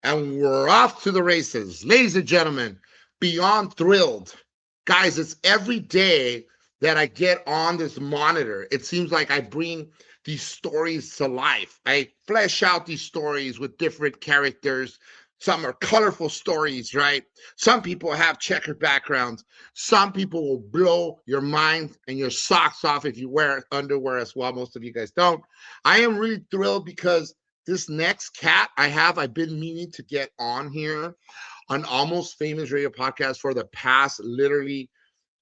and we're off to the races. Ladies and gentlemen, beyond thrilled. Guys, it's every day that I get on this monitor. It seems like I bring these stories to life. I flesh out these stories with different characters. Some are colorful stories, right? Some people have checkered backgrounds. Some people will blow your mind and your socks off if you wear underwear as well. Most of you guys don't. I am really thrilled because this next cat I've been meaning to get on here on Almost Famous Radio Podcast for the past literally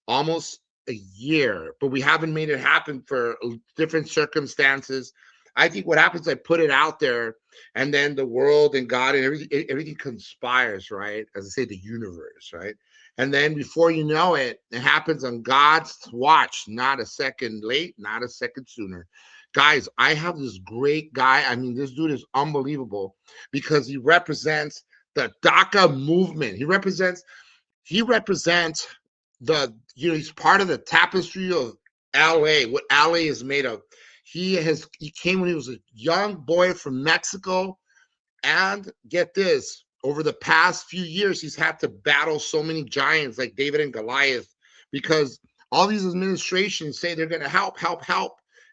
almost a year, but we haven't made it happen for different circumstances. I think what happens, I put it out there, and then the world and God and everything conspires, right? As I say, the universe, right? And then before you know it, it happens on God's watch, not a second late, not a second sooner. Guys, I have this great guy. I mean, this dude is unbelievable because he represents the DACA movement. He represents he's part of the tapestry of LA, what LA is made of. He came when he was a young boy from Mexico, and get this, over the past few years he's had to battle so many giants like David and Goliath, because all these administrations say they're going to help,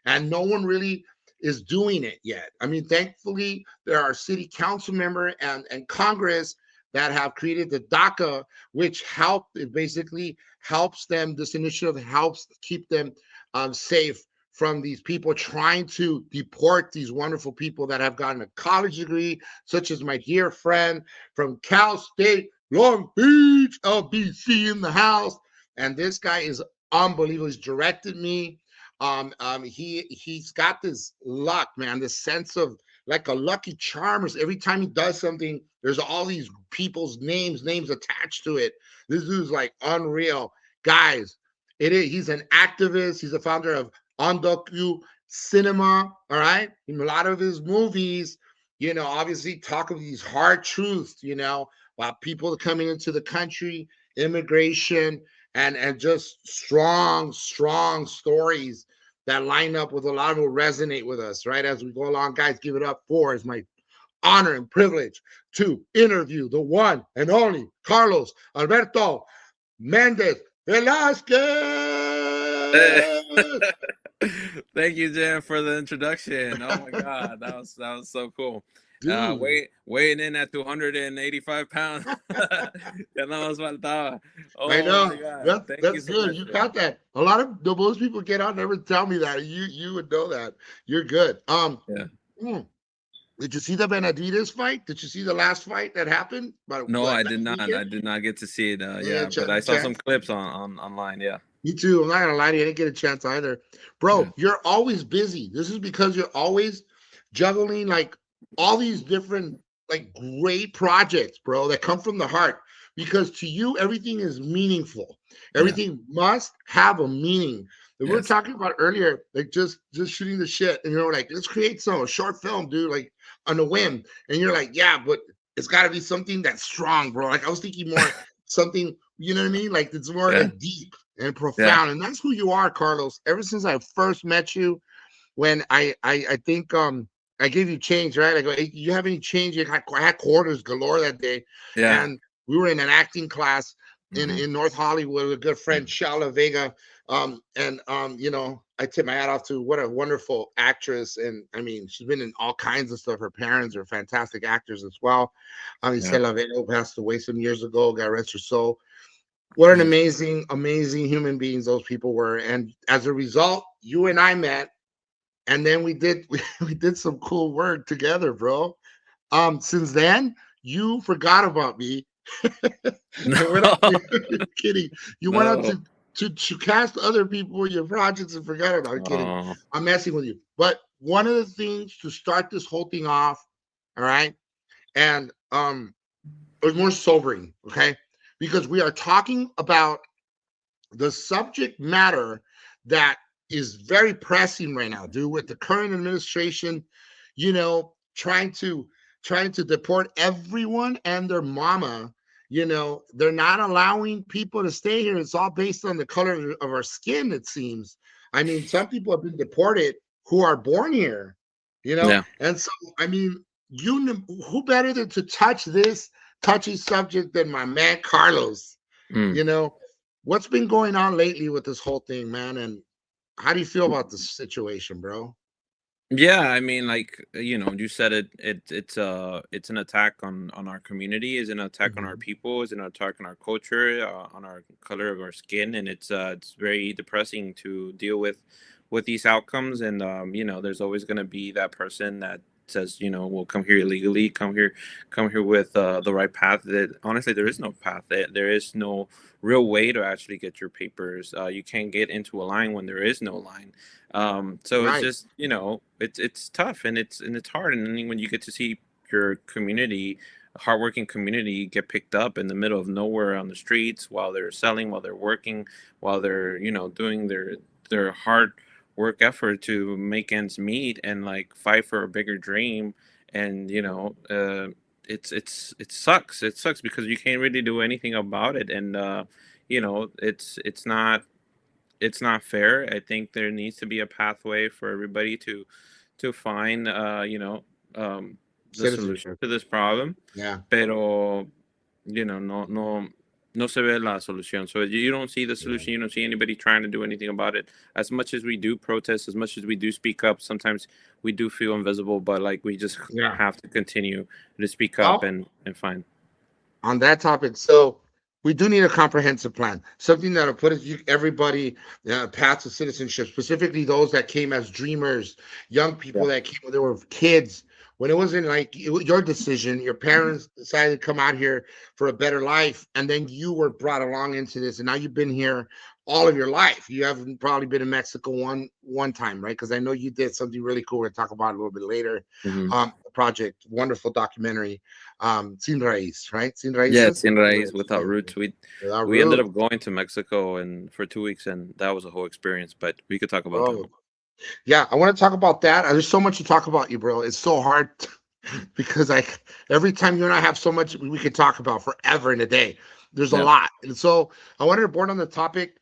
and no one really is doing it yet. I mean, thankfully there are city council member and Congress that have created the DACA, which basically helps them. This initiative helps keep them safe from these people trying to deport these wonderful people that have gotten a college degree, such as my dear friend from Cal State, Long Beach, LBC in the house. And this guy is unbelievable. He's directed me. He's got this luck, man, this sense of like a lucky charm. Every time he does something, there's all these people's names attached to it. This dude's like unreal. Guys, he's an activist. He's the founder of undocumented cinema. All right. In a lot of his movies, obviously talk of these hard truths, about people coming into the country, immigration, and just strong stories that line up with a lot of will resonate with us, right? As we go along, guys, give it up for, it's my honor and privilege to interview the one and only Carlos Alberto Méndez Velázquez. Thank you, Jen, for the introduction. Oh my God, that was so cool. Weighing in at 285 pounds. Ya no nos faltaba. Oh, I know. my God. That's good. You got that. A lot of most people get out never tell me that. You would know that. You're good. Yeah. Did you see the Benavidez fight? Did you see the last fight that happened? No, I did not. I did not get to see it. But I saw some clips online. Yeah. Me too. I'm not gonna lie to you. I didn't get a chance either. Bro, You're always busy. This is because you're always juggling like all these different like great projects, bro, that come from the heart. Because to you, everything is meaningful. Everything must have a meaning. We were talking about earlier, like just shooting the shit, and you're like, let's create a short film, dude, like on a whim. And you're like, yeah, but it's got to be something that's strong, bro. Like I was thinking more something, you know what I mean? Like it's more like deep and profound, and that's who you are, Carlos. Ever since I first met you, when I think I gave you change, right? I go, hey, you have any change? I had quarters galore that day, and we were in an acting class in North Hollywood with a good friend, Shala Vega. I tip my hat off to what a wonderful actress. And I mean, she's been in all kinds of stuff. Her parents are fantastic actors as well. Shala Vega passed away some years ago, God rest her soul. What an amazing human beings those people were. And as a result, you and I met, and then we did some cool work together, bro. Since then, you forgot about me. Kidding. You went out to cast other people in your projects and forgot about it. I'm kidding. I'm messing with you. But one of the things to start this whole thing off, all right, and it was more sobering, okay? Because we are talking about the subject matter that is very pressing right now, dude, with the current administration, trying to deport everyone and their mama. They're not allowing people to stay here. It's all based on the color of our skin, it seems. I mean, some people have been deported who are born here, and so, I mean, who better than to touch this touchy subject than my man Carlos? Mm. You know, what's been going on lately with this whole thing, man? And how do you feel about the situation, bro? Yeah, I mean, like, you said it. It's an attack on our community. Is an attack on our Mhm. people. Is an attack on our culture, on our color of our skin, and it's very depressing to deal with these outcomes. And there's always going to be that person that says, "Well, come here illegally, come here with the right path." That honestly, there is no path. There is no real way to actually get your papers. You can't get into a line when there is no line. So it's Right. just, it's tough, and it's hard. And then when you get to see your community, a hardworking community, get picked up in the middle of nowhere on the streets while they're selling, while they're working, while they're, doing their hard work effort to make ends meet and like fight for a bigger dream. And it sucks. It sucks because you can't really do anything about it. And it's not fair. I think there needs to be a pathway for everybody to find the solution Citizenship. to this problem. Yeah. Pero no se ve la solución. So you don't see the Yeah. solution. You don't see anybody trying to do anything about it. As much as we do protest, as much as we do speak up, sometimes we do feel invisible. But like we just Yeah. have to continue to speak up Well, and find. on that topic, so we do need a comprehensive plan, something that'll put everybody path to citizenship, specifically those that came as dreamers, young people Yeah. that came when they were kids, when it wasn't like your decision. Your parents decided to come out here for a better life, and then you were brought along into this, and now you've been here all of your life. You haven't probably been in Mexico one time, right? Because I know you did something really cool. We'll talk about it a little bit later. Hmm. Project, wonderful documentary, Sin Raíz, right? Sin Yeah, Raíces? Sin Sin Raíz Raíz, without roots. without We ended roots, up going to Mexico and for 2 weeks, and that was a whole experience. But we could talk about that. bro. Yeah, I want to talk about that. There's so much to talk about you, bro. It's so hard because every time you and I have so much we could talk about forever in a day. There's a Yeah. lot. And so I wanted to board on the topic.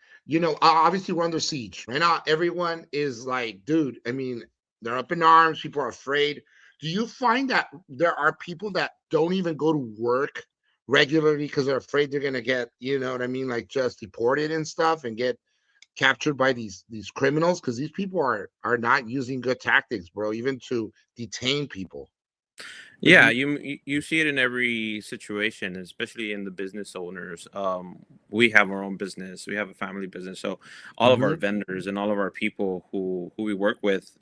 Obviously we're under siege right now. Everyone is like, dude, I mean, they're up in arms. People are afraid. Do you find that there are people that don't even go to work regularly because they're afraid they're gonna get, you know what I mean, like just deported and stuff and get captured by these criminals? Because these people are not using good tactics, bro, even to detain people. What do Yeah, you you see it in every situation, especially in the business owners. We have our own business, we have a family business, so all of our Mhm. vendors and all of our people who we work with,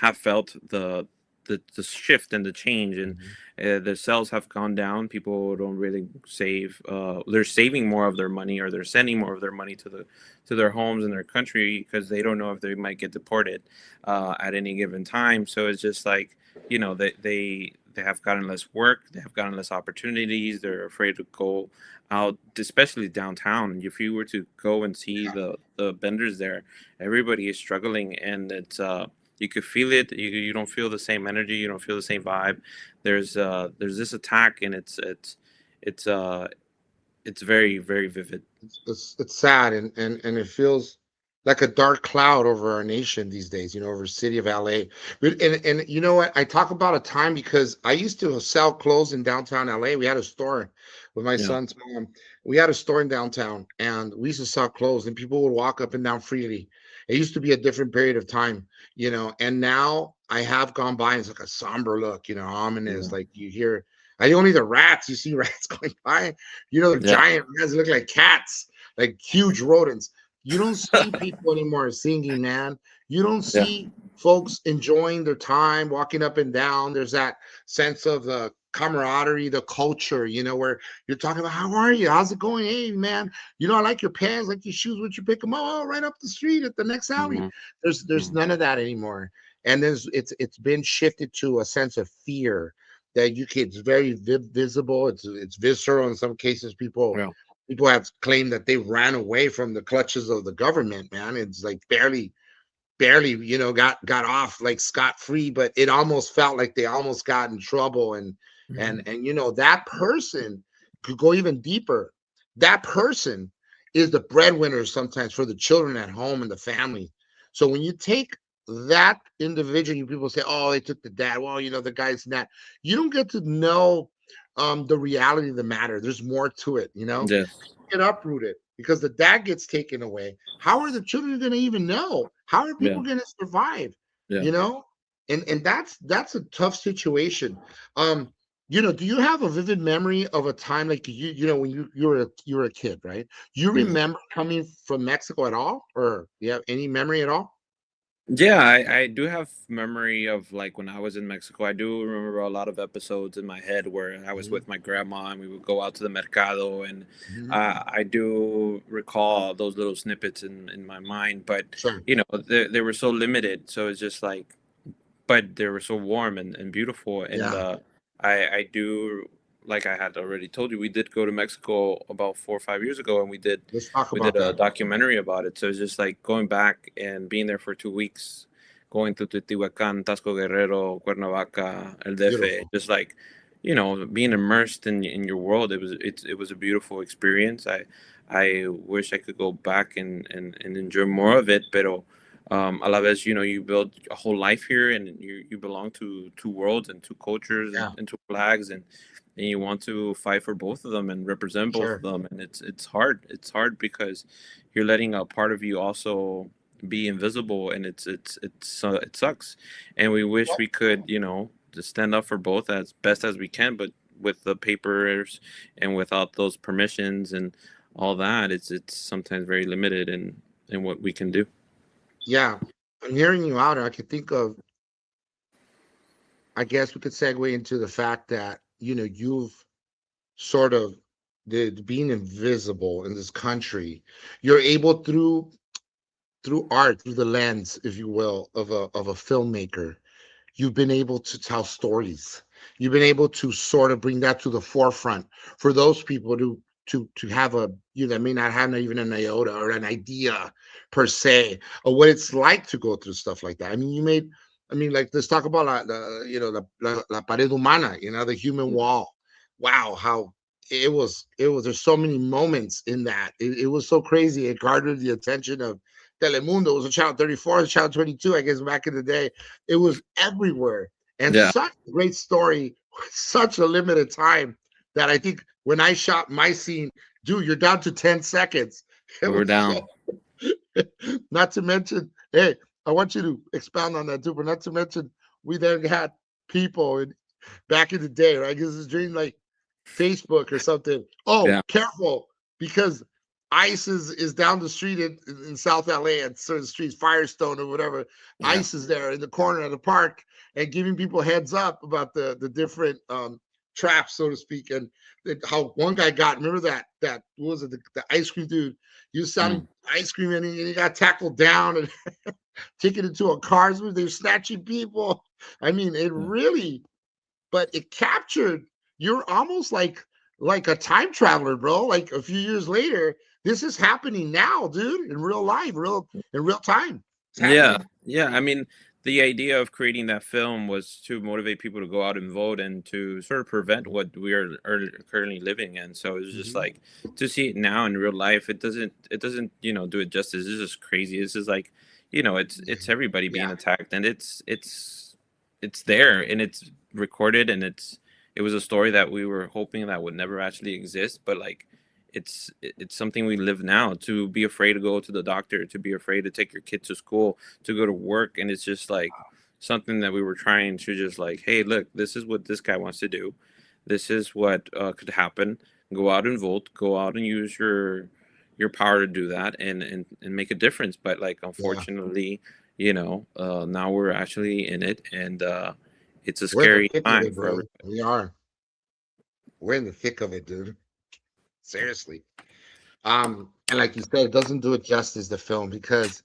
have felt the shift and the change, and Mhm. the sales have gone down. People don't really save. They're saving more of their money, or they're sending more of their money to their homes and their country because they don't know if they might get deported at any given time. So it's just like they have gotten less work, they have gotten less opportunities, they're afraid to go out, especially downtown. If you were to go and see the vendors there, everybody is struggling, and it's you could feel it. You don't feel the same energy, you don't feel the same vibe. There's this attack, and it's uh it's very, very vivid. It's sad, and it feels like a dark cloud over our nation these days, over the city of LA. But and you know what? I talk about a time because I used to sell clothes in downtown LA. We had a store with my Yeah. son's mom. We had a store in downtown, and we used to sell clothes, and people would walk up and down freely. It used to be a different period of time, and now I have gone by, and it's like a somber look, ominous. Yeah. Like you hear, I only the rats, you see rats going by. The Yeah. giant rats look like cats, like huge rodents. You don't see people anymore singing, man. You don't Yeah. see folks enjoying their time, walking up and down. There's that sense of the camaraderie, the culture, where you're talking about, how are you? How's it going? Hey, man, I like your pants, like your shoes. Would you pick them up? Oh, right up the street at the next alley. Hmm. There's none of that anymore. And it's been shifted to a sense of fear that it's very visible. It's visceral in some cases. Yeah. People have claimed that they ran away from the clutches of the government. Man, it's like barely, got off like scot free, but it almost felt like they almost got in trouble. And Hmm. and and that person could go even deeper. That person is the breadwinner sometimes for the children at home and the family. So when you take that individual, people say, oh, they took the dad. Well, the guy's not. You don't get to know the reality of the matter. There's more to it, Yes. Get uprooted because the dad gets taken away. How are the children going to even know? How are Yeah. people going to survive? Yeah. And that's a tough situation. Do you have a vivid memory of a time like when you were a kid, right? You remember coming from Mexico at all, or you have any memory at all? Yeah, I do have memory of like when I was in Mexico. I do remember a lot of episodes in my head where I was Mhm, with my grandma and we would go out to the mercado, and mhm. I do recall those little snippets in my mind. But Sure. they were so limited, so it's just like, but they were so warm and beautiful. And Yeah. I do, like I had already told you, we did go to Mexico about 4 or 5 years ago, and Let's talk we did about a that. documentary about it. So it's just like going back and being there for 2 weeks, going to Teotihuacan, Tasco Guerrero, Cuernavaca, El DF, Beautiful. just like, being immersed in your world. It was a beautiful experience. I wish I could go back and enjoy more of it, pero a la vez, you build a whole life here, and you belong to two worlds and two cultures Yeah. and two flags, and you want to fight for both of them and represent both of Sure. them, and it's hard. It's hard because you're letting a part of you also be invisible, and it sucks. And we wish we could, just stand up for both as best as we can, but with the papers and without those permissions and all that, it's sometimes very limited in what we can do. Yeah. I'm hearing you out. I could think of. I guess we could segue into the fact that you've sort of the being invisible in this country. You're able through art, through the lens, if you will, of a filmmaker. You've been able to tell stories. You've been able to sort of bring that to the forefront for those people to have that may not have even an iota or an idea per se of what it's like to go through stuff like that. Like let's talk about la pared humana, the human wall. Wow, how it was. There's so many moments in that. It was so crazy. It garnered the attention of Telemundo. It was a channel 34, a channel 22, I guess back in the day. It was everywhere, and Yeah, such a great story, such a limited time that I think when I shot my scene, dude, you're down to 10 seconds. It we're was down. so, not to mention, hey, I want you to expound on that too, but not to mention, we then had people back in the day, right? Because it's during like Facebook or something. Oh, Yeah, careful, because ICE is down the street in South LA at certain streets, Firestone or whatever. yeah, ICE is there in the corner of the park and giving people heads up about the different traps, so to speak, and how one guy got. Remember that what was it, the ice cream dude? You was selling mm, ice cream and he got tackled down and taken into a car. They were snatching people. It yeah. really, but it captured. You're almost like a time traveler, bro. Like a few years later, this is happening now, dude, in real life, in real time. It's Yeah, happening. yeah. I mean, the idea of creating that film was to motivate people to go out and vote and to sort of prevent what we are currently living in. So it's just Mhm. like to see it now in real life. It doesn't do it justice. It's just crazy. This is like, it's everybody being Yeah, attacked, and it's there, and it's recorded, and it was a story that we were hoping that would never actually exist, but like it's something we live now. To be afraid to go to the doctor, to be afraid to take your kid to school, to go to work, and it's just like something that we were trying to just like, hey, look, this is what this guy wants to do. This is what could happen. Go out and vote. Go out and use your power to do that, and make a difference. But like, yeah. unfortunately, now we're actually in it, and it's a We're in the scary thick of time it, for bro. everybody. We are. We're in the thick of it, dude. Seriously. And like you said, it doesn't do it justice, the film, because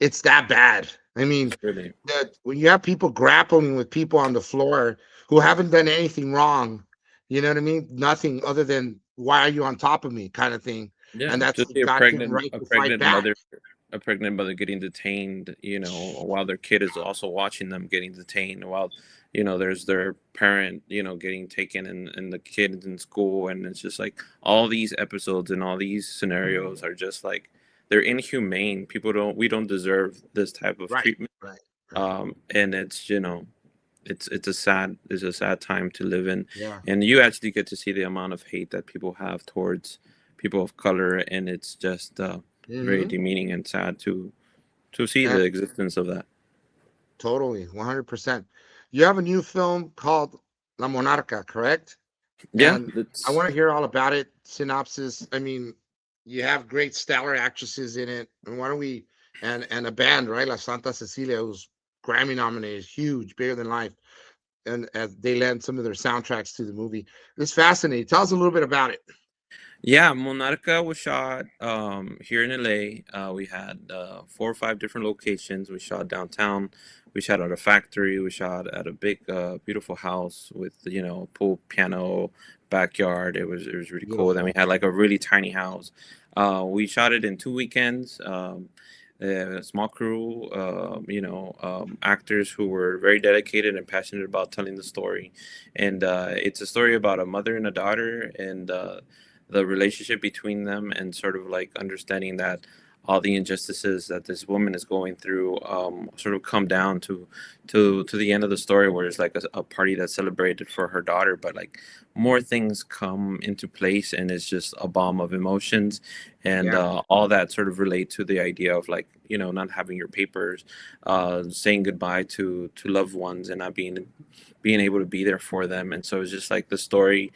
it's that bad. Really. That when you have people grappling with people on the floor who haven't done anything wrong, you know what I mean? Nothing other than why are you on top of me kind of thing. Yeah, And that's just the see a goddamn pregnant right a to fight pregnant back. mother a pregnant mother getting detained, while their kid is also watching them getting detained, while there's their parent, getting taken, and the kid in school, and it's just like all these episodes and all these scenarios are just like they're inhumane. We don't deserve this type of Right, treatment. right. And it's, it's a sad time to live in. Yeah. And you actually get to see the amount of hate that people have towards people of color, and it's just very Hmm. demeaning and sad to see And the existence of that. totally, 100%. You have a new film called La Monarca, correct? Yeah, And I it's want to hear all about it. Synopsis. I mean, you have great stellar actresses in it. And why don't we and a band, right? La Santa Cecilia, who's Grammy nominated, huge, bigger than life. And as they lend some of their soundtracks to the movie. It's fascinating. Tell us a little bit about it. Yeah, Monarca was shot here in LA. We had 4 or 5 different locations. We shot downtown. We shot at a factory. We shot at a big, beautiful house with pool, piano, backyard. It was really cool. Then we Beautiful. had like a really tiny house. We shot it in 2 weekends. A small crew, actors who were very dedicated and passionate about telling the story, and it's a story about a mother and a daughter, and the relationship between them, and sort of like understanding that all the injustices that this woman is going through sort of come down to the end of the story, where it's like a party that's celebrated for her daughter, but like more things come into place, and it's just a bomb of emotions, and Yeah. all that sort of relate to the idea of like not having your papers, saying goodbye to loved ones, and not being able to be there for them. And so it's just like the story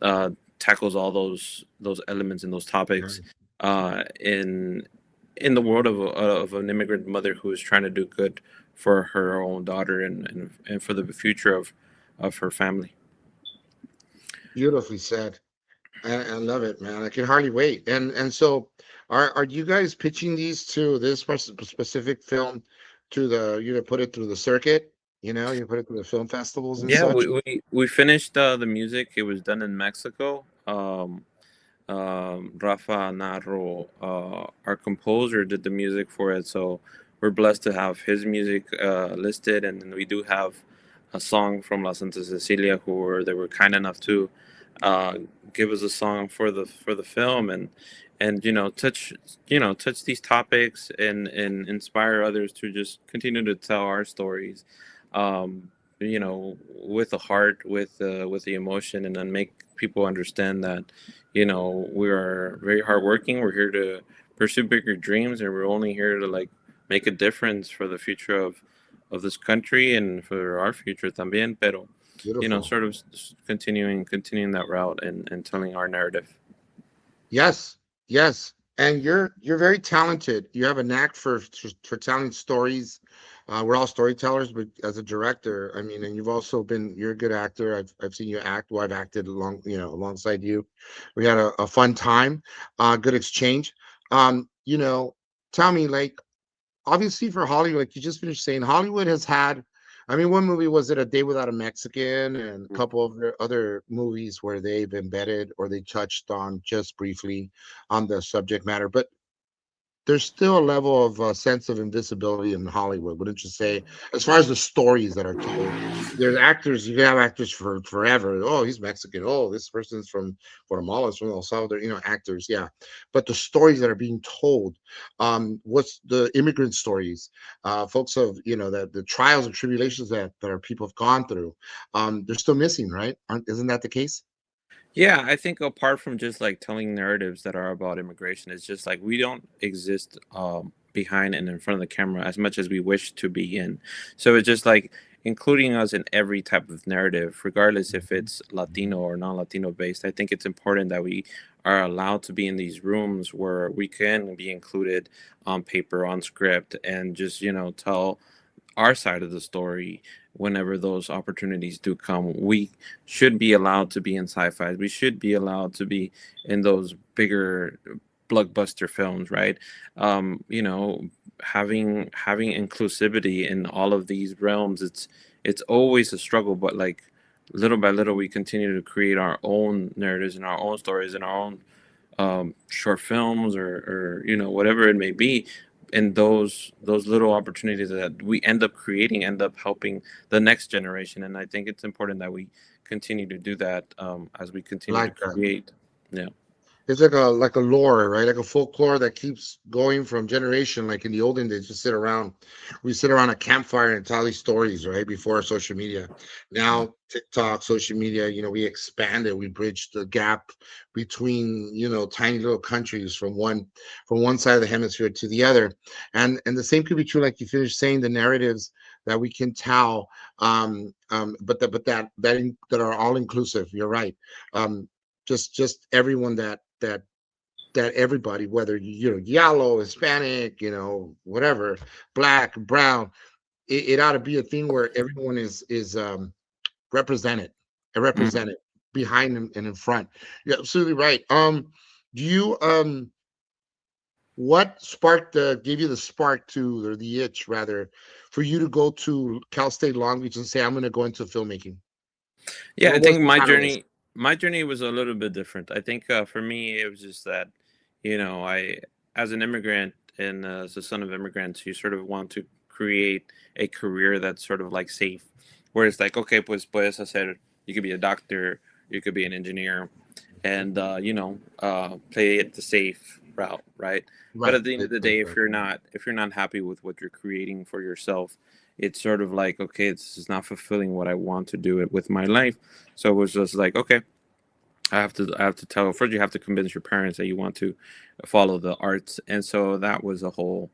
uh, tackles all those elements and those topics Nice. in the world of an immigrant mother who is trying to do good for her own daughter, and for the future of her family. Beautifully said. I love it, man. I can hardly wait. And so, are you guys pitching these to this specific film to the you to put it through the circuit? You put it through the film festivals and Yeah, such. we finished the music. It was done in Mexico. Rafa Narro, our composer, did the music for it. So we're blessed to have his music listed, and then we do have a song from La Santa Cecilia, they were kind enough to uh, give us a song for the film, and touch these topics, and inspire others to just continue to tell our stories. Um, with the heart, with the emotion, and then make people understand that we are very hardworking. We're here to pursue bigger dreams, and we're only here to like make a difference for the future of this country, and for our future también. Pero Beautiful. sort of continuing that route, and telling our narrative. Yes, yes. And you're very talented. You have a knack for telling stories. We're all storytellers, but as a director, I mean, and you're a good actor. I've seen you act. Well, I've acted alongside you. We had a fun time, good exchange. You know, tell me, like, obviously for Hollywood, like you just finished saying, Hollywood has had. I mean, one movie was it A Day Without a Mexican, and a couple of their other movies where they've embedded or they touched on just briefly on the subject matter. But there's still a level of sense of invisibility in Hollywood, wouldn't you say? As far as the stories that are told, there's actors. You can have actors for forever. Oh, he's Mexican. Oh, this person's from Guatemala. It's from El Salvador. Actors. Yeah, but the stories that are being told, what's the immigrant stories, folks of that the trials and tribulations that our people have gone through, they're still missing, right? Isn't that the case? Yeah, I think apart from just like telling narratives that are about immigration, it's just like we don't exist behind and in front of the camera as much as we wish to be in. So it's just like including us in every type of narrative, regardless if Mhm. it's Latino or non-Latino based. I think it's important that we are allowed to be in these rooms where we can be included on paper, on script, and just tell our side of the story whenever those opportunities do come. We should be allowed to be in sci-fi. We should be allowed to be in those bigger blockbuster films, right? Having inclusivity in all of these realms, it's always a struggle, but like little by little we continue to create our own narratives and our own stories and our own short films, or whatever it may be, and those little opportunities that we end up creating end up helping the next generation. And I think it's important that we continue to do that as we continue to Like that. create. Yeah. It's like a lore, right? Like a folklore that keeps going from generation. Like in the olden days, we sit around a campfire and tell these stories, right? Before social media. Now TikTok, social media, we expanded, we bridged the gap between, tiny little countries from one side of the hemisphere to the other. And the same could be true, like you finished saying, the narratives that we can tell, that are all inclusive. You're right. Just everyone that everybody, whether yellow, Hispanic, whatever, black, brown, it ought to be a thing where everyone is represented and Mhm. represented behind them and in front. You're absolutely right. Do you what gave you the spark to, or the itch rather, for you to go to Cal State Long Beach and say, I'm going to go into filmmaking? Yeah, I What was think the my catalyst? journey was a little bit different. I think for me it was just that, I, as an immigrant and as a son of immigrants, you sort of want to create a career that's sort of like safe, where it's like, okay, pues puedes hacer, you could be a doctor, you could be an engineer, and play it the safe route, right? But Right. at the end of the day, if you're not happy with what you're creating for yourself, it's sort of like, okay, this is not fulfilling what I want to do it with my life. So it was just like, okay, I have to tell first, you have to convince your parents that you want to follow the arts. And so that was a whole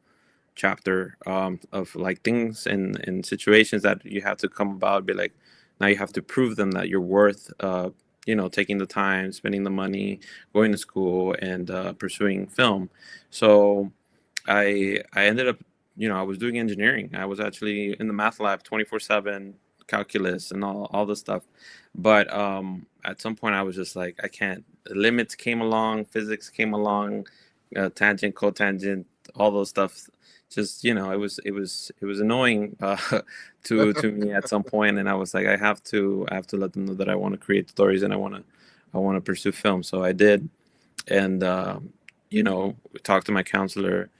chapter of like things and situations that you have to come about, be like, now you have to prove them that you're worth taking the time, spending the money, going to school, and pursuing film. So I ended up, I was doing engineering. I was actually in the math lab 24/7, calculus and all the stuff. But at some point I was just like, I can't. Limits came along, physics came along, tangent, cotangent, all those stuff. Just, it was annoying to me at some point, and I was like, I have to let them know that I want to create stories, and I want to pursue film. So I did, and talked to my counselor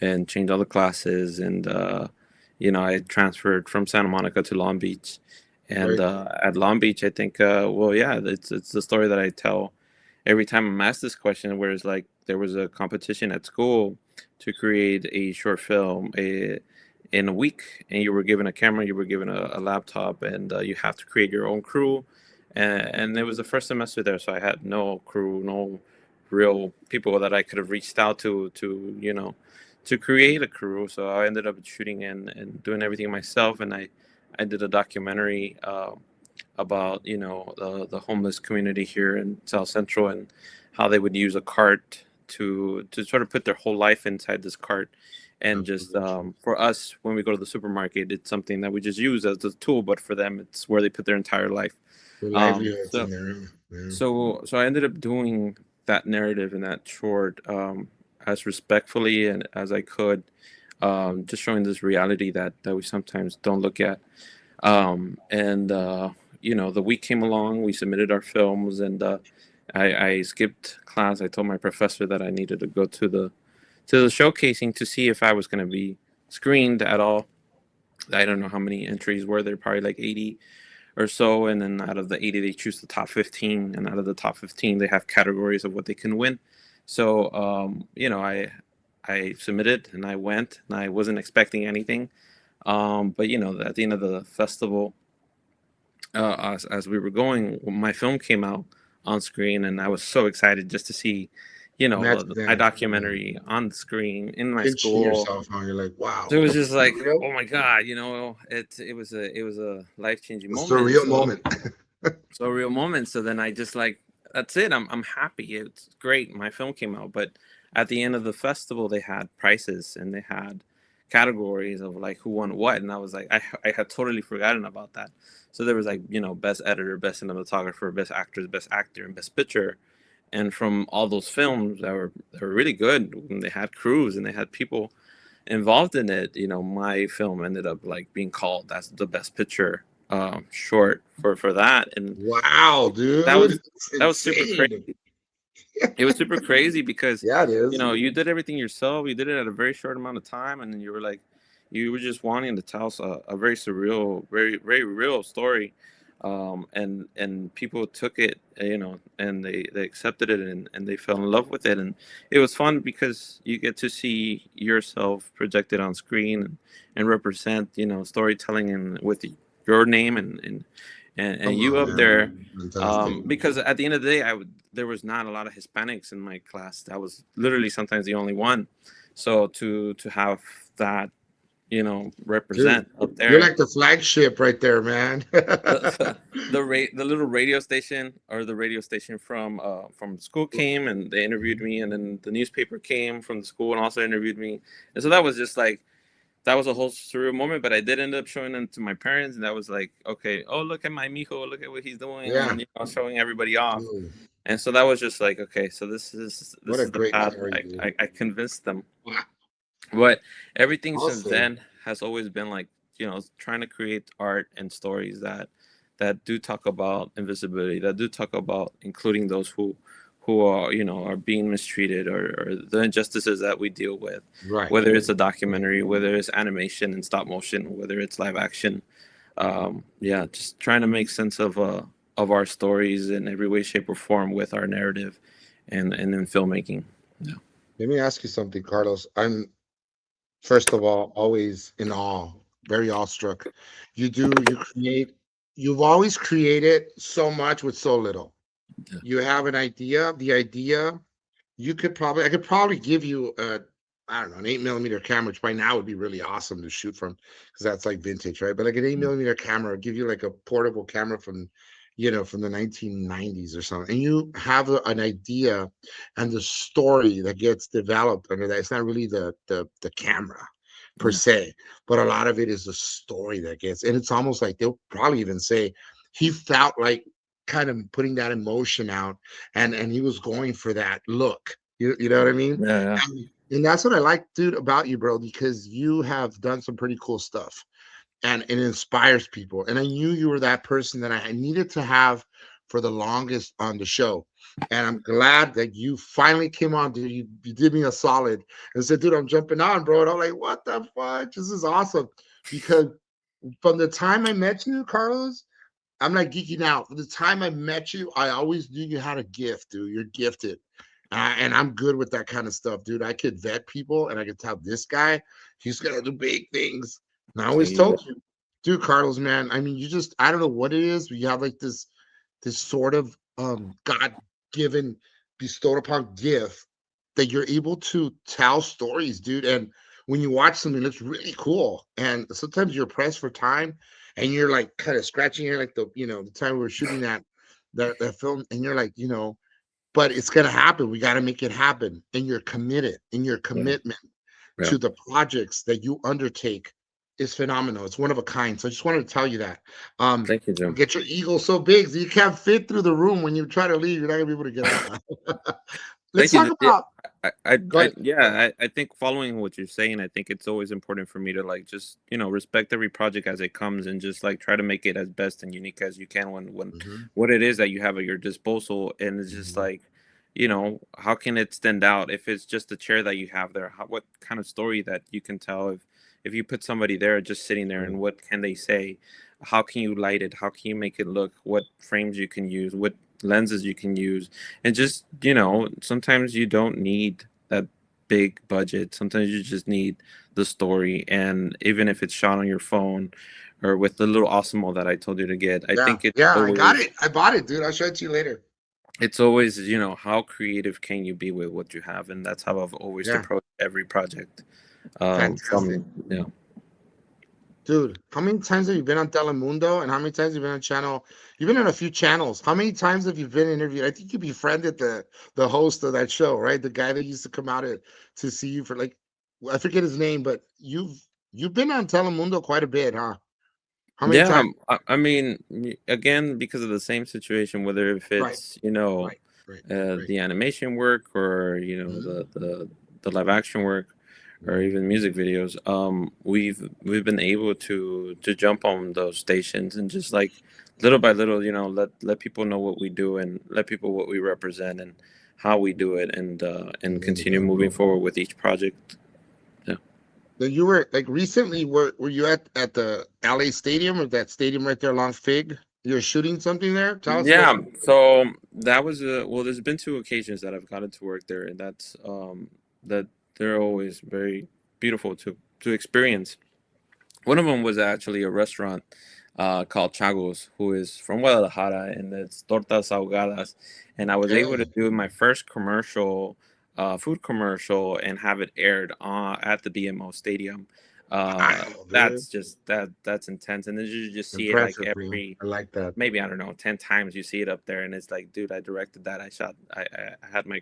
and changed all the classes, and I transferred from Santa Monica to Long Beach. And Very cool. at Long Beach, I think, well, yeah, it's the story that I tell every time I'm asked this question, where it's like there was a competition at school to create a short film in a week, and you were given a camera, you were given a laptop, and you have to create your own crew. And it was the first semester there, so I had no crew, no real people that I could have reached out to create a crew. So I ended up shooting and doing everything myself, and I did a documentary about the homeless community here in South Central, and how they would use a cart to sort of put their whole life inside this cart. And just Absolutely. for us, when we go to the supermarket, it's something that we just use as a tool, but for them it's where they put their entire life. The um livelihoods in so there. Yeah. so I ended up doing that narrative in that short, as respectfully and as I could, just showing this reality that we sometimes don't look at. And the week came along, we submitted our films, and I skipped class. I told my professor that I needed to go to the showcasing to see if I was going to be screened at all. I don't know how many entries were there, probably like 80 or so, and then out of the 80 they choose the top 15, and out of the top 15 they have categories of what they can win. So I submitted, and I went, and I wasn't expecting anything. But at the end of the festival, as we were going, my film came out on screen, and I was so excited just to see, Imagine my that. Yeah. documentary on the screen in my Pinching school. yourself on. You're like, So wow. it was just like, Surreal. oh my God, it was a life changing A moment. surreal So moment. real moment. So then I just like, that's it. I'm happy. It's great. My film came out, but at the end of the festival, they had prizes, and they had categories of like who won what, and I was like, I had totally forgotten about that. So there was like, best editor, best cinematographer, best actress, best actor, and best picture. And from all those films that were really good, and they had crews and they had people involved in it, my film ended up like being called as the best picture short for that. And Wow, that dude. was It's that was super insane. crazy. It was super crazy because Yeah, it is. you did everything yourself. You did it at a very short amount of time, and then you were like, you were just wanting to tell us a very surreal, very very real story. and people took it, and they accepted it, and they fell in love with it, and it was fun because you get to see yourself projected on screen, and represent, storytelling and with your name, and Come you on, up there. man. Fantastic. Because at the end of the day, there was not a lot of Hispanics in my class. I was literally sometimes the only one. So to have that, Dude, represent up you're there. like the flagship right there, man. The little radio station, or the radio station from school came, and they interviewed me, and then the newspaper came from the school and also interviewed me, and so that was just like, that was a whole surreal moment. But I did end up showing them to my parents, and that was like, okay, oh, look at my mijo, look at what he's doing, Yeah. and showing everybody off. Dude, And so that was just like, okay, so this is what a the great path. story, dude. I convinced them. Wow. But everything since Awesome. then has always been like, trying to create art and stories that do talk about invisibility, that do talk about including those who are, are being mistreated, or the injustices that we deal with, Right. whether it's a documentary, whether it's animation and stop motion, whether it's live action. Yeah, just trying to make sense of our stories in every way, shape, or form with our narrative, and in filmmaking. Yeah. Let me ask you something, Carlos. I'm, first of all, always in awe, very awestruck. You've always created so much with so little. Yeah. You have an idea, the idea, I could probably give you I don't know, an 8mm camera, which by now would be really awesome to shoot from, because that's like vintage, right? But like an 8mm camera would give you like a portable camera from, from the 1990s or something. And you have an idea, and the story that gets developed under that. It's not really the camera per Yeah. se, but a lot of it is the story that gets, and it's almost like they'll probably even say he felt like kind of putting that emotion out, and he was going for that look. You know what I mean? Yeah. And that's what I like, dude, about you, bro, because you have done some pretty cool stuff, and it inspires people. And I knew you were that person that I needed to have for the longest on the show. And I'm glad that you finally came on, dude. You did me a solid and said, dude, I'm jumping on, bro. And I'm like, what the fuck? This is awesome. Because from the time I met you, Carlos, I'm not geeking out. From the time I met you, I always knew you had a gift, dude. You're gifted. And I'm good with that kind of stuff, dude. I could vet people, and I could tell this guy, he's going to do big things. And I always told you, dude, Carlos, man, I mean, I don't know what it is, but you have like this sort of God-given, bestowed upon gift that you're able to tell stories, dude. And when you watch something, it looks really cool. And sometimes you're pressed for time, and you're like kind of scratching your, like the time we were shooting that film, and you're like, but it's gonna happen. We got to make it happen. And you're committed, and your commitment to the projects that you undertake is phenomenal. It's one of a kind. So I just wanted to tell you that. Thank you, Jim. Get your ego so big so you can't fit through the room. When you try to leave, you're not gonna be able to get out. Let's talk about. I think following what you're saying, I think it's always important for me to like just respect every project as it comes, and just like try to make it as best and unique as you can when what it is that you have at your disposal. And it's just like, how can it stand out if it's just a chair that you have there? What kind of story that you can tell if you put somebody there just sitting there, and what can they say? How can you light it? How can you make it look? What frames you can use? What lenses you can use? And just sometimes you don't need that big budget. Sometimes you just need the story. And even if it's shot on your phone or with the little Osmo that I told you to get, I think it's I got it. I bought it, dude. I'll show it to you later. It's always how creative can you be with what you have, and that's how I've always approached every project. Dude, how many times have you been on Telemundo, and how many times have you been on channel? You've been on a few channels. How many times have you been interviewed? I think you befriended the host of that show, right? The guy that used to come out to see you for like, I forget his name, but you've been on Telemundo quite a bit, huh? How many times? I mean, again, because of the same situation, whether if it's the animation work, or the live action work, or even music videos, we've been able to jump on those stations, and just like little by little, let people know what we do, and let people what we represent, and how we do it, and continue moving forward with each project. Then you were like recently, were you at the LA Stadium, or that stadium right there along Fig? You're shooting something there? Tell us Yeah, about. so that was well, there's been two occasions that I've gotten to work there, and that's that they're always very beautiful to experience. One of them was actually a restaurant called Chagos, who is from Guadalajara, and it's tortas ahogadas. And I was able to Okay. do my first commercial, food commercial, and have it aired at the BMO Stadium. Wow, dude. That's just that's intense, and then you just see it like Impressive, bro. every I like that. maybe I don't know 10 times you see it up there, and it's like, dude, I directed that, I shot, I had my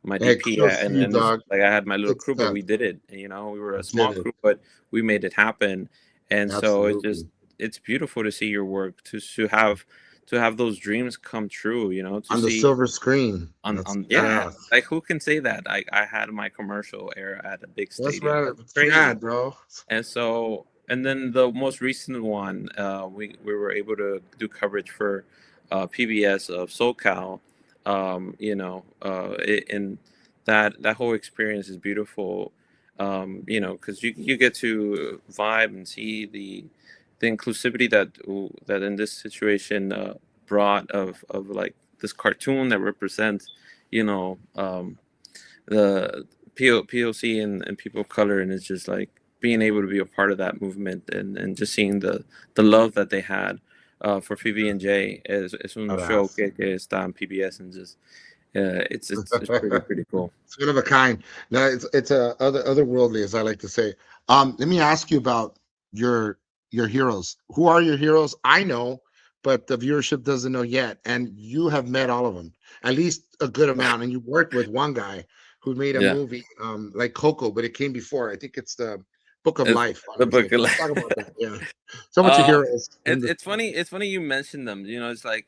Hey, DP, kudos to and you, then it's dog. like I had my little Good crew, but stuff. we did it. And, we were a You did small it. crew, but we made it happen. And so Absolutely. it's beautiful to see your work, to have those dreams come true, to On the see silver screen. That's yeah, badass. like who can say that I had my commercial air at a big That's stadium? right. That's It's crazy. rad, bro. And so, and then the most recent one, we were able to do coverage for PBS of SoCal. And that whole experience is beautiful. Because you get to vibe and see the inclusivity that in this situation brought of like this cartoon that represents, you know, the POC and people of color, and it's just like being able to be a part of that movement, and just seeing the love that they had for Phoebe and Jay es un show Badass. que está en PBS, and just it's pretty cool. It's one of a kind. No, it's a otherworldly, as I like to say. Let me ask you about your your heroes. Who are your heroes? I know, but the viewership doesn't know yet. And you have met all of them, at least a good amount. And you worked with one guy who made a Yeah, movie, like Coco, but it came before. I think it's the Book of it's Life. I the want to say. book. Let's talk about that. Yeah. So much of uh, heroes in the. it's funny. It's funny you mentioned them. It's like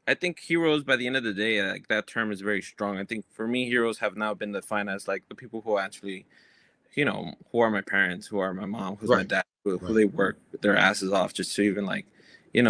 I think heroes, by the end of the day, like that term is very strong. I think for me, heroes have now been defined as like the people who actually, who are my parents, who are my mom, who's my Right. dad, who Right. they work their asses off just to even like,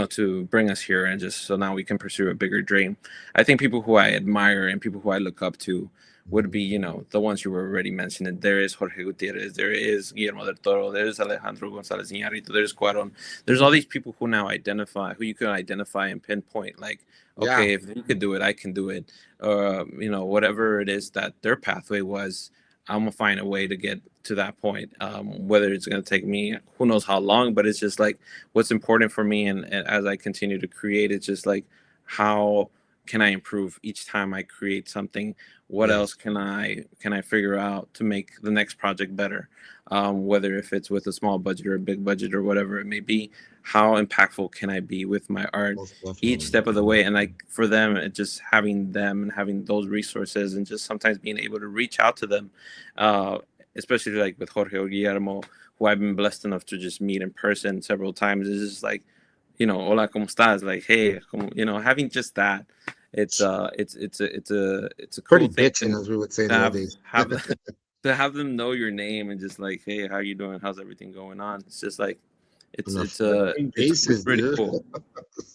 to bring us here, and just so now we can pursue a bigger dream. I think people who I admire and people who I look up to would be, the ones you were already mentioning. There is Jorge Gutierrez, there is Guillermo del Toro, there's Alejandro González Iñárritu, there's Cuarón. There's all these people who you can identify and pinpoint, like, Yeah. okay, if you could do it, I can do it. Whatever it is that their pathway was, I'm gonna find a way to get to that point. Whether it's gonna take me who knows how long, but it's just like what's important for me, and as I continue to create, it's just like how can I improve each time I create something? What else Yes. can I figure out to make the next project better? Whether if it's with a small budget or a big budget or whatever it may be, how impactful can I be with my art Most each definitely. step of the way? And like for them, it just having them and having those resources, and just sometimes being able to reach out to them, uh, especially like with Jorge or Guillermo, who I've been blessed enough to just meet in person several times. It's just like, hola, ¿cómo estás? Like, hey, having just that, it's a Pretty cool thing bitching, as we would say to have nowadays. have to have them know your name, and just like, hey, how you doing? How's everything going on? It's just like On it's a it's uh freaking it's basis, pretty dude. cool.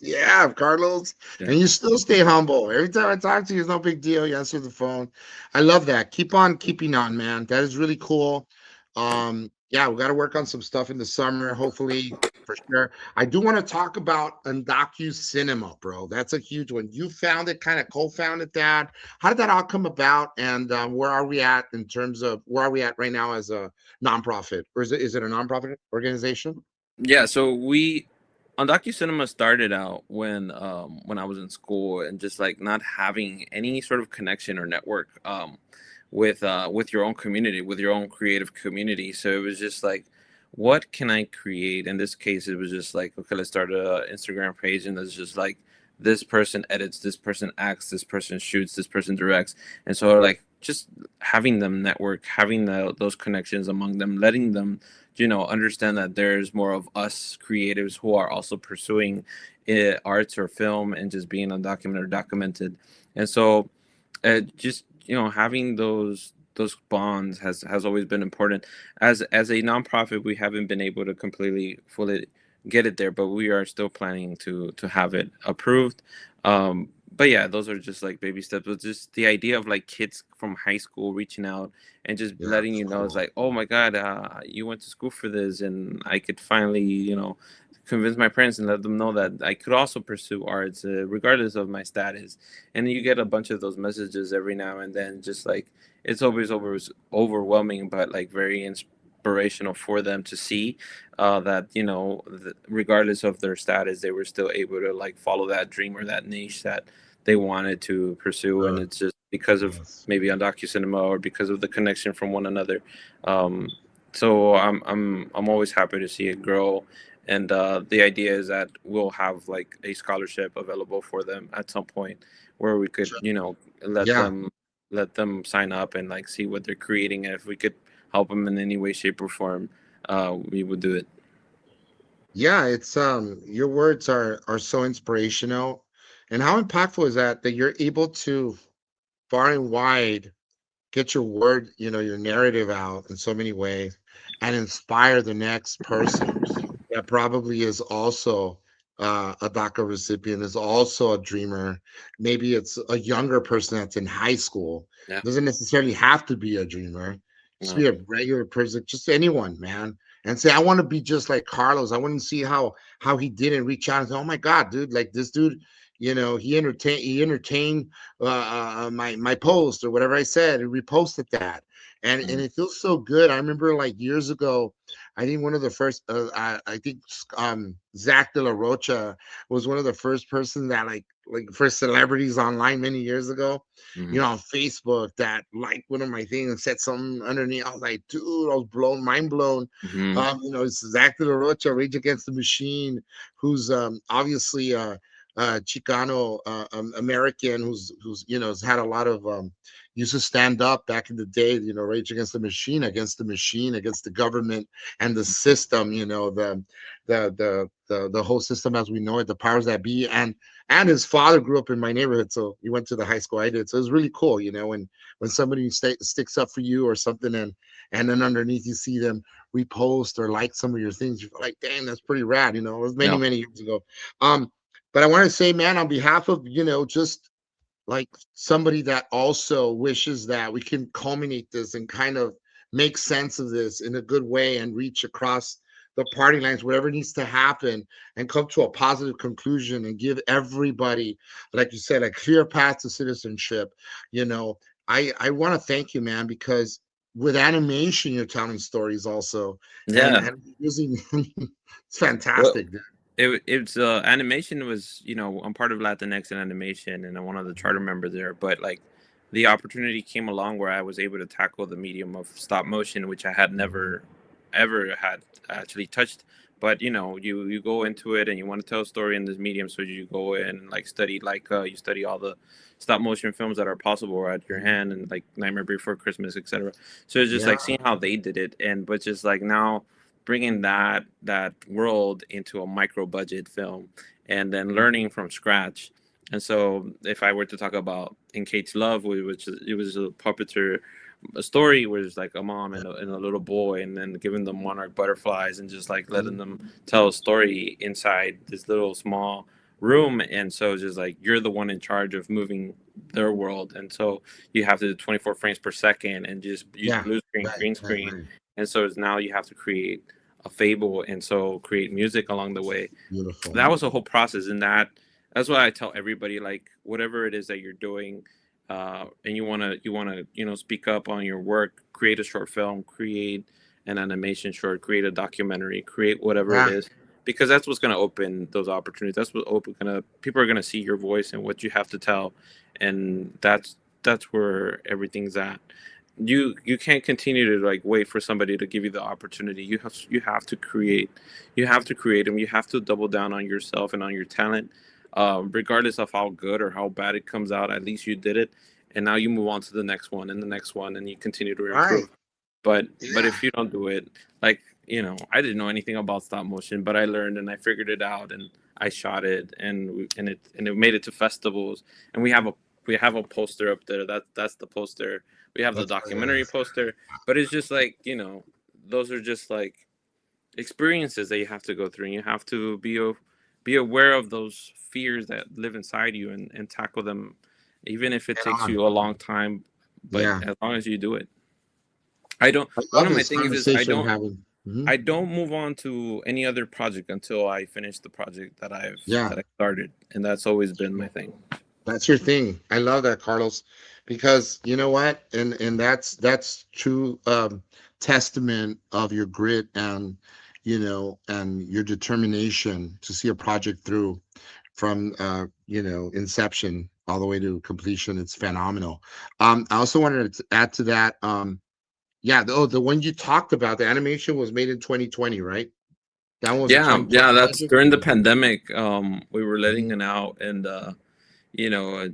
Yeah, Carlos. Yeah. And you still stay humble. Every time I talk to you, it's no big deal. You answer the phone. I love that. Keep on keeping on, man. That is really cool. Yeah, we got to work on some stuff in the summer, hopefully, for sure. I do want to talk about undocu cinema, bro. That's a huge one. You found it, kind of co-founded that. How did that all come about? And where are we at in terms of where are we at right now as a nonprofit? Or is it a nonprofit organization? Yeah, so we on docu-cinema started out when I was in school, and just like not having any sort of connection or network with your own community, with your own creative community. So it was just like, what can I create? In this case, it was just like, okay, let's start a Instagram page, and it's just like this person edits, this person acts, this person shoots, this person directs. And so like just having them network, having those connections among them, letting them understand that there's more of us creatives who are also pursuing arts or film, and just being undocumented or documented. And so just having those bonds has always been important. As a nonprofit, we haven't been able to completely fully get it there, but we are still planning to have it approved. but yeah, those are just like baby steps. But just the idea of like kids from high school reaching out and just Yeah, letting it's you know, it's cool. like, oh my God, you went to school for this, and I could finally, convince my parents and let them know that I could also pursue arts, regardless of my status. And you get a bunch of those messages every now and then, just like it's always overwhelming, but like very inspirational for them to see that regardless of their status, they were still able to like follow that dream or that niche that they wanted to pursue, and Uh, it's just because of yes. maybe on docu-cinema or because of the connection from one another. um, so I'm always happy to see it grow, and the idea is that we'll have like a scholarship available for them at some point where we could Sure. let Yeah. them let them sign up and like see what they're creating, and if we could help them in any way, shape, or form, we would do it. Yeah, it's your words are so inspirational. And how impactful is that you're able to far and wide get your word, your narrative out in so many ways and inspire the next person that probably is also a DACA recipient, is also a dreamer. Maybe it's a younger person that's in high school. Yeah. Doesn't necessarily have to be a dreamer. Just No. be a regular person, just anyone, man. And say, I want to be just like Carlos. I want to see how he didn't reach out and say, oh my God, dude, like this dude, he entertained my post or whatever I said and reposted that. And Mhm. it feels so good. I remember like years ago, I think one of the first, I think Zach De La Rocha was one of the first person that like first celebrities online many years ago, Mhm. on Facebook that liked one of my things and said something underneath. I was like, dude, I was mind blown. Mhm. It's Zach De La Rocha, Rage Against the Machine, who's obviously Chicano American, has had a lot of used to stand up back in the day, Rage Against the Machine, against the government and the system, the whole system as we know it, the powers that be. And his father grew up in my neighborhood, so he went to the high school I did. So it was really cool, when somebody sticks up for you or something, and then underneath you see them repost or like some of your things, you're like, dang, that's pretty rad. It was many, Yeah. many years ago. But I want to say, man, on behalf of, just like somebody that also wishes that we can culminate this and kind of make sense of this in a good way and reach across the party lines, whatever needs to happen, and come to a positive conclusion and give everybody, like you said, a clear path to citizenship. You know, I want to thank you, man, because with animation, you're telling stories also, and Yeah. using it's Well, fantastic. it's animation was, I'm part of Latinx in animation, and I'm one of the charter members there. But like, the opportunity came along where I was able to tackle the medium of stop motion, which I had Mhm. never ever had actually touched. But you go into it and you want to tell a story in this medium, so you go in and like study, like you study all the stop motion films that are possible at your Mhm. hand, and like Nightmare Before Christmas, etc. So it's just Yeah. like seeing how they did it, and but just like now bringing that world into a micro budget film, and then learning from scratch. And so if I were to talk about In Kate's Love, which it was a puppeteer, a story where it's like a mom and a little boy, and then giving them monarch butterflies and just like letting Mhm. them tell a story inside this little small room. And so just like you're the one in charge of moving their world, and so you have to do 24 frames per second and just use Yeah. blue screen, Right. green Right. screen. Right. And so now you have to create a fable, and so create music along the way. Beautiful. That was a whole process, and that's why I tell everybody, like, whatever it is that you're doing, and you want to speak up on your work, create a short film, create an animation short, create a documentary, create whatever it Yeah. is, because that's what's going to open those opportunities. That's what open gonna people are going to see your voice and what you have to tell, and that's where everything's at. You can't continue to like wait for somebody to give you the opportunity. You have to create. You have to create them. You have to double down on yourself and on your talent, regardless of how good or how bad it comes out. At least you did it, and now you move on to the next one and the next one, and you continue to Right. improve. But Yeah. if you don't do it, like, I didn't know anything about stop motion, but I learned and I figured it out, and I shot it, and it made it to festivals, and we have a poster up there. That's the poster. We have the That's what it documentary is. poster, but it's just like, those are just like experiences that you have to go through, and you have to be be aware of those fears that live inside you and tackle them, even if it Head takes on. you a long time. But Yeah, as long as you do it, I don't. I One love of my this things is conversation we're having. I don't move on to any other project until I finish the project Yeah, that I started, and that's always been my thing. that's your thing. I love that, Carlos, because you know what, and that's true testament of your grit and and your determination to see a project through from inception all the way to completion. It's phenomenal. I also wanted to add to that. Yeah, the one you talked about, the animation was made in 2020, right? That one was a Yeah, 2020 yeah, that's project. during the pandemic. We were letting Mhm. it out, and you know,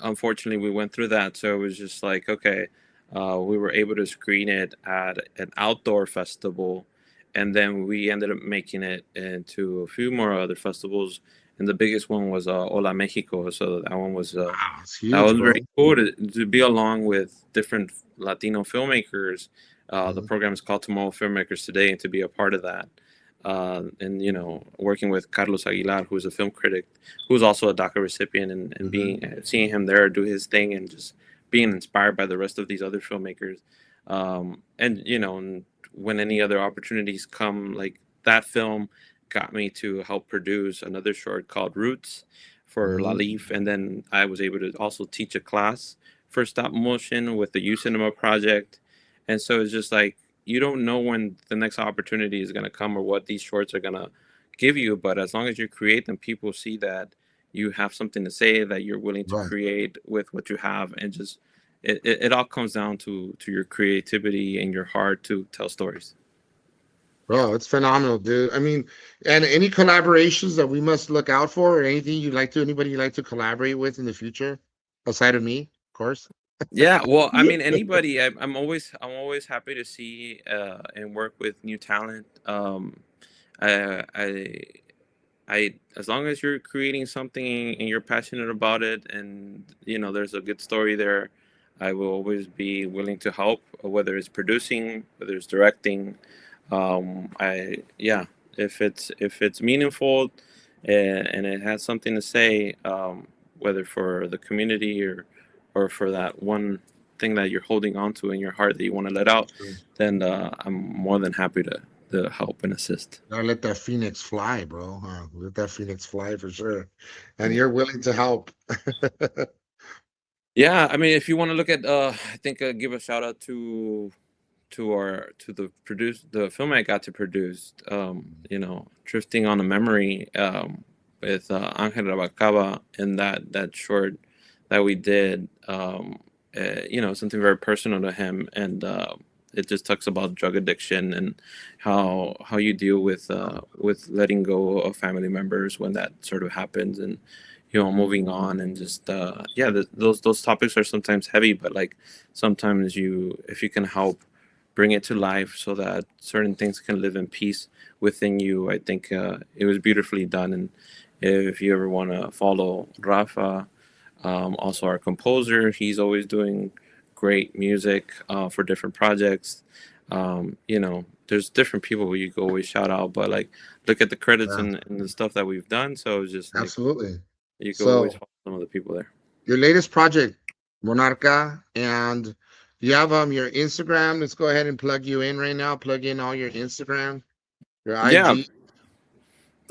unfortunately, we went through that. So it was just like, okay, we were able to screen it at an outdoor festival, and then we ended up making it into a few more other festivals. And the biggest one was Hola Mexico. So Wow, it's that huge, was bro. very cool to be along with different Latino filmmakers. The Mhm. program is called Tomorrow Filmmakers Today, and to be a part of that. And working with Carlos Aguilar, who's a film critic, who's also a DACA recipient, and Mhm. being seeing him there do his thing, and just being inspired by the rest of these other filmmakers. And when any other opportunities come, like that film got me to help produce another short called Roots for La Mhm. Leaf, and then I was able to also teach a class for stop motion with the U Cinema project. And so it's just like, you don't know when the next opportunity is going to come or what these shorts are going to give you, but as long as you create them, people see that you have something to say, that you're willing to Right. create with what you have, and just it all comes down to your creativity and your heart to tell stories. Bro, it's phenomenal, dude. I mean, and any collaborations that we must look out for, or anything anybody you'd like to collaborate with in the future, aside of me, of course. Yeah, well, I mean, anybody. I'm always happy to see and work with new talent. I, I as long as you're creating something and you're passionate about it, and there's a good story there, I will always be willing to help, whether it's producing, whether it's directing. I Yeah, if it's meaningful, and it has something to say, whether for the community or for that one thing that you're holding on to in your heart that you want to let out, True. then I'm more than happy to help and assist. Gotta let that phoenix fly, bro. Let that phoenix fly for sure. And you're willing to help. Yeah, I mean, if you want to look at, I think give a shout out to the film I got to produce. Drifting on a Memory, with Angel Rabacaba, and that short that we did. Something very personal to him, and it just talks about drug addiction and how you deal with letting go of family members when that sort of happens, and moving on, and just yeah, those topics are sometimes heavy, but like sometimes if you can help bring it to life so that certain things can live in peace within you, I think it was beautifully done. And if you ever want to follow Rafa, also our composer, he's always doing great music for different projects. There's different people you can always shout out, but like look at the credits Yeah, and the stuff that we've done. So it's just like absolutely. you can always So follow some of the people there. your latest project, Monarca, and you have your Instagram. Let's go ahead and plug you in right now. Plug in all your Instagram, your Yeah, IG,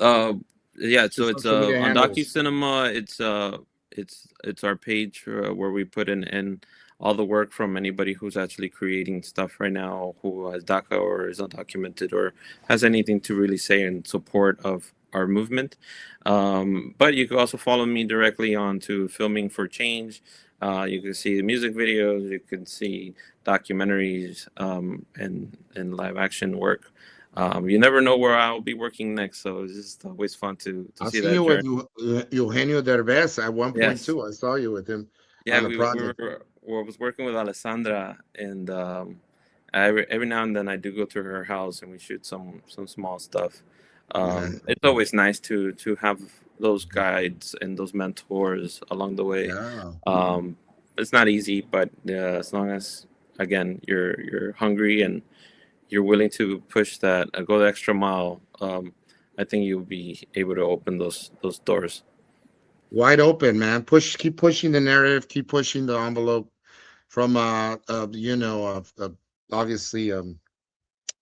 uh, yeah. your So it's social media on Docu handles. Cinema. It's our page where we put in all the work from anybody who's actually creating stuff right now, who has DACA or is undocumented or has anything to really say in support of our movement. But you can also follow me directly on to Filming for Change. You can see the music videos. You can see documentaries, and live action work. You never know where I'll be working next, so it's just always fun to I see see that you with journey. Eugenio Derbez at one point Yes, too. I saw you with him yeah, on the we project. was working with Alessandra, and every now and then I do go to her house and we shoot some small stuff. Yeah, It's always nice to have those guides and those mentors along the way. yeah, Um, it's not easy, but as long as, again, you're hungry and you're willing to push that, go the extra mile. I think you'll be able to open those doors. Wide open, man. Keep pushing the narrative, keep pushing the envelope from obviously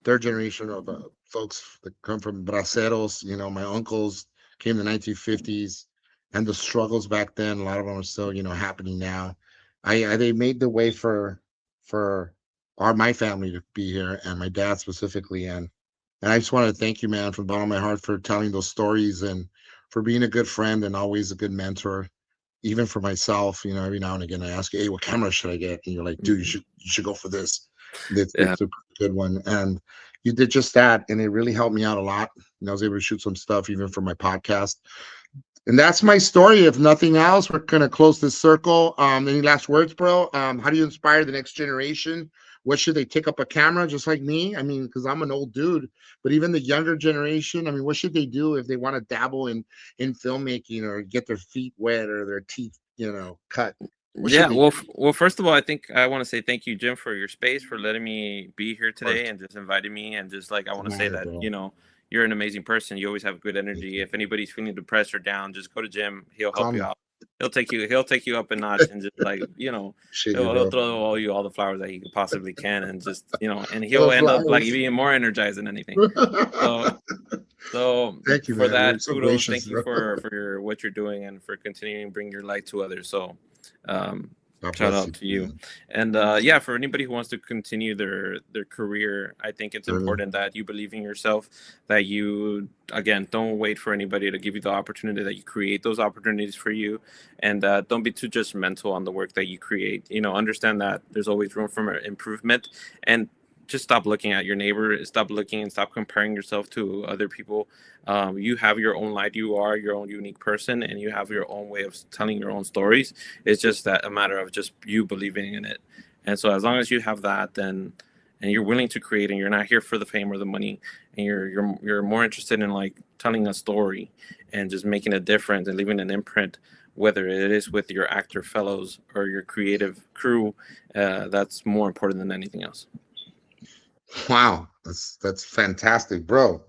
third generation of folks that come from braceros. My uncles came in the 1950s, and the struggles back then, a lot of them are still happening now. They made the way for my family to be here, and my dad specifically. And I just want to thank you, man, from the bottom of my heart, for telling those stories and for being a good friend and always a good mentor. Even for myself, every now and again I ask you, hey, what camera should I get? And you're like, dude, you should go for this. It's a good one. And you did just that, and it really helped me out a lot. I was able to shoot some stuff even for my podcast. And that's my story. If nothing else, we're gonna close this circle. Any last words, bro? How do you inspire the next generation? What should they take up a camera just like me? I mean, because I'm an old dude, but even the younger generation, I mean, what should they do if they want to dabble in filmmaking or get their feet wet or their teeth, cut? Yeah, well, first of all, I think I want to say thank you, Jim, for your space, for letting me be here today and just inviting me. And just like, I want to say that, you're an amazing person. You always have good energy. If anybody's feeling depressed or down, just go to Jim. He'll help you out. He'll take you up a notch and just like, he'll throw all the flowers that he possibly can. And just, and he'll end up like being more energized than anything. So thank you for man. That. So Kudos. gracious, thank you for what you're doing and for continuing to bring your light to others. So, shout out to you. And for anybody who wants to continue their career, I think it's important that you believe in yourself, that you, again, don't wait for anybody to give you the opportunity, that you create those opportunities for you, and don't be too judgmental on the work that you create. Understand that there's always room for improvement, and just stop looking at your neighbor, stop looking and stop comparing yourself to other people. You have your own light. You are your own unique person, and you have your own way of telling your own stories. It's just that a matter of just you believing in it. And so as long as you have that, then, and you're willing to create, and you're not here for the fame or the money, and you're more interested in like telling a story and just making a difference and leaving an imprint, whether it is with your actor fellows or your creative crew, that's more important than anything else. Wow, that's fantastic, bro.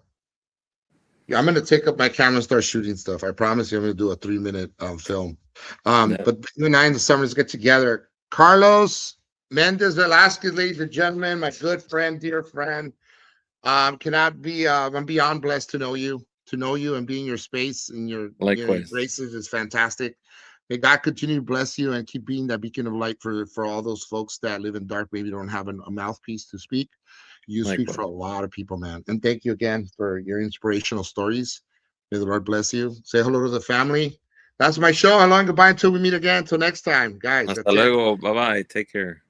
Yeah, I'm gonna take up my camera and start shooting stuff. I promise you, I'm gonna do a 3-minute film. But you and I in the summers get together. Carlos Méndez Velázquez, ladies and gentlemen, my good friend, dear friend. I'm beyond blessed to know you and be in your space and your graces is fantastic. May God continue to bless you and keep being that beacon of light for all those folks that live in dark, maybe don't have a mouthpiece to speak. You speak for a lot of people, man. And thank you again for your inspirational stories. May the Lord bless you. Say hello to the family. That's my show. How long? Goodbye until we meet again. Until next time, guys. Hasta luego. Bye-bye. Take care.